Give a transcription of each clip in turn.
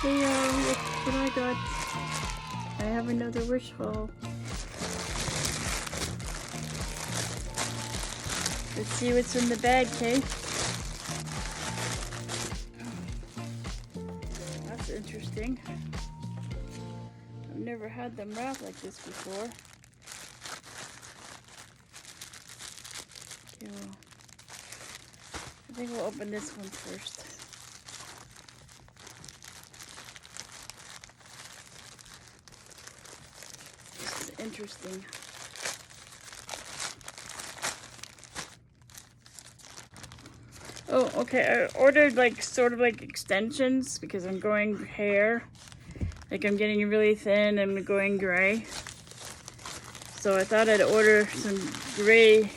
Hey, look what I got. I have another wish haul. Let's see what's in the bag, Kay. That's interesting. I've never had them wrapped like this before. Okay, well, I think we'll open this one first. This is interesting. Oh, okay. I ordered like sort of like extensions because I'm going hair. Like I'm getting really thin and going gray. So I thought I'd order some gray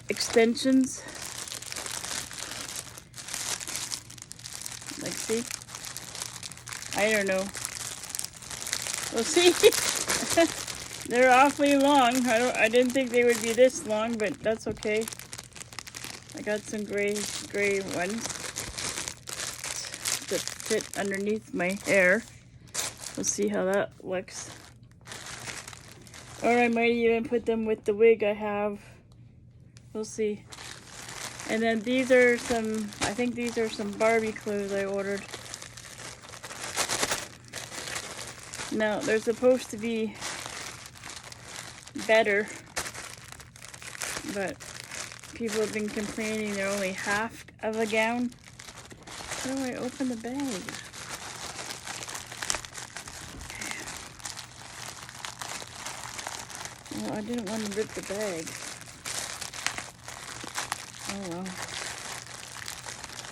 extensions. Like, see? I don't know. We'll see. They're awfully long. I didn't think they would be this long, but that's okay. I got some gray ones that fit underneath my hair. We'll see how that looks. Or I might even put them with the wig I have. We'll see. And then these are some, I think these are some Barbie clothes I ordered. Now, they're supposed to be better, but people have been complaining they're only half of a gown. How do I open the bag? Well, I didn't want to rip the bag. Oh well.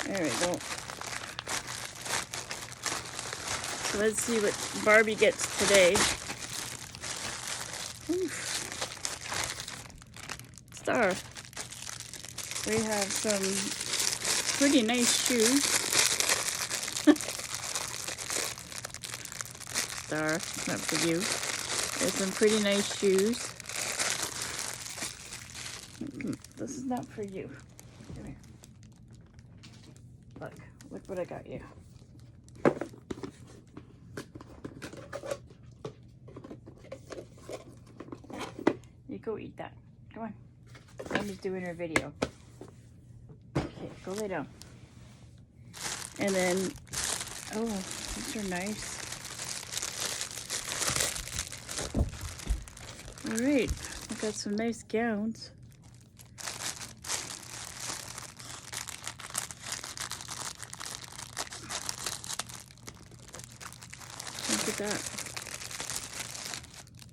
There we go. So let's see what Barbie gets today. Oof. Star. We have some pretty nice shoes. Star, not for you. There's some pretty nice shoes. This is not for you. Come here. Look what I got you. You go eat that. Come on. Mommy's doing her video. Okay, go lay down. And then, oh, these are nice. All right, I got some nice gowns. Look at that.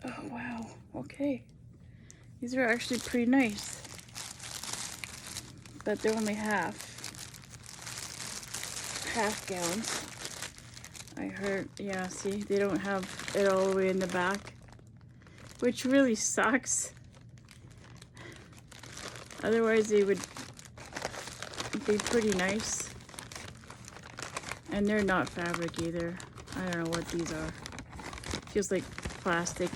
Oh, wow. Okay. These are actually pretty nice. But they're only half gowns. I heard, yeah, see, they don't have it all the way in the back, which really sucks. Otherwise they would be pretty nice. And they're not fabric either. I don't know what these are. Feels like plastic.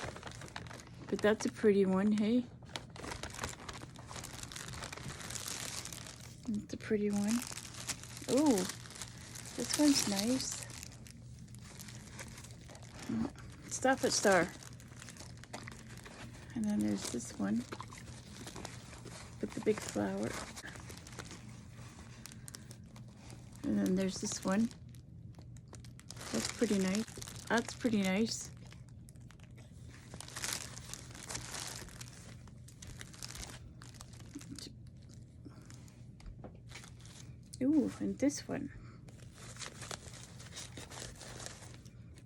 But that's a pretty one, hey? It's a pretty one. Oh, this one's nice. Stop it, Star. And then there's this one with the big flower. And then there's this one. That's pretty nice. That's pretty nice. Ooh, and this one.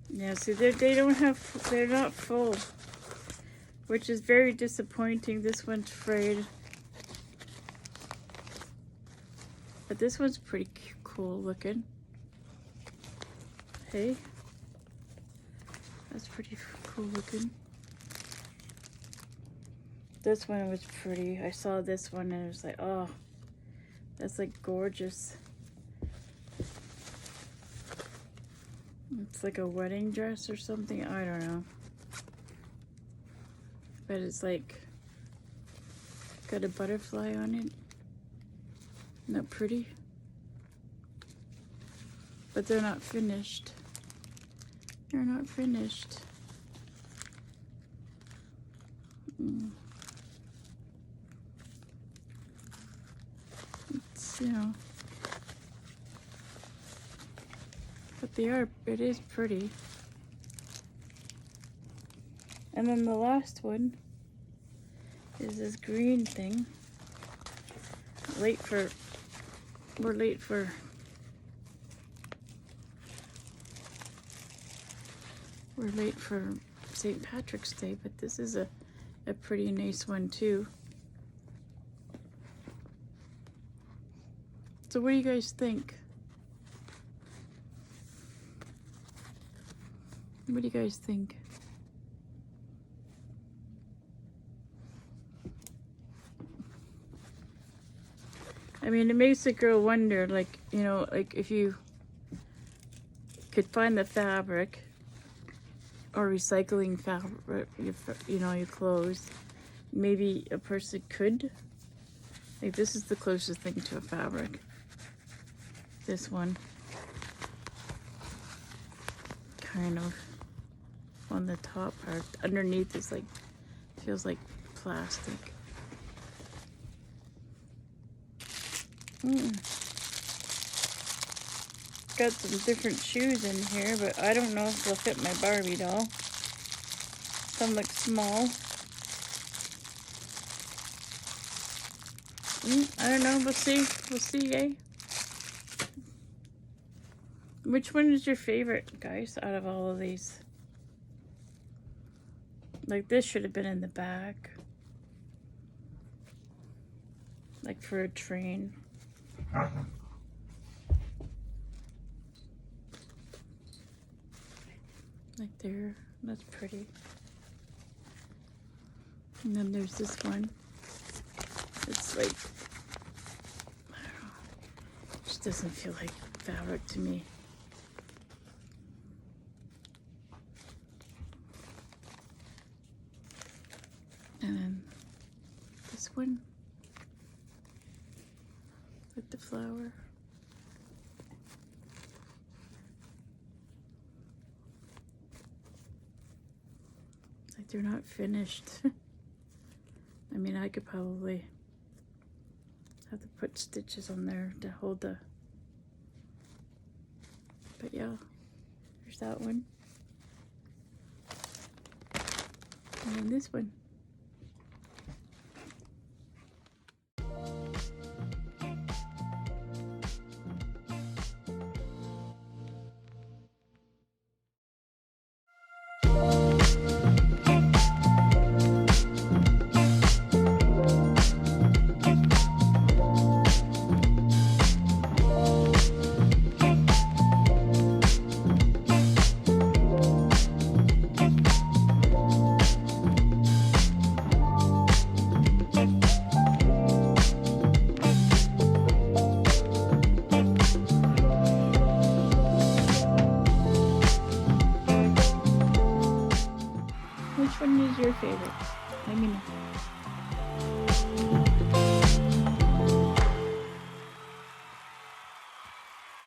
Yeah, see, they don't have, they're not full, which is very disappointing. This one's frayed. But this one's pretty cool looking. Hey, that's pretty cool looking. This one was pretty. I saw this one and it was like, oh, that's like gorgeous. It's like a wedding dress or something. I don't know. But it's like got a butterfly on it. Isn't that pretty? But they're not finished. They're not finished. It's, you know. But they are, it is pretty. And then the last one is this green thing. We're late for St. Patrick's Day, but this is a pretty nice one too. So what do you guys think? What do you guys think? I mean, it makes a girl wonder, like, you know, like if you could find the fabric or recycling fabric, you know, your clothes, maybe a person could. Like, this is the closest thing to a fabric. This one. Kind of on the top part. Underneath is like, feels like plastic. Got some different shoes in here, but I don't know if they'll fit my Barbie doll. Some look small. I don't know, we'll see. We'll see, eh? Which one is your favorite, guys, out of all of these? Like, this should have been in the back. Like for a train. Like there, that's pretty. And then there's this one. It's like, I don't know, it just doesn't feel like fabric to me. And then this one with the flower. Like they're not finished. I mean, I could probably have to put stitches on there to hold the, but yeah, there's that one. And then this one. Which one is your favorite? Let me know.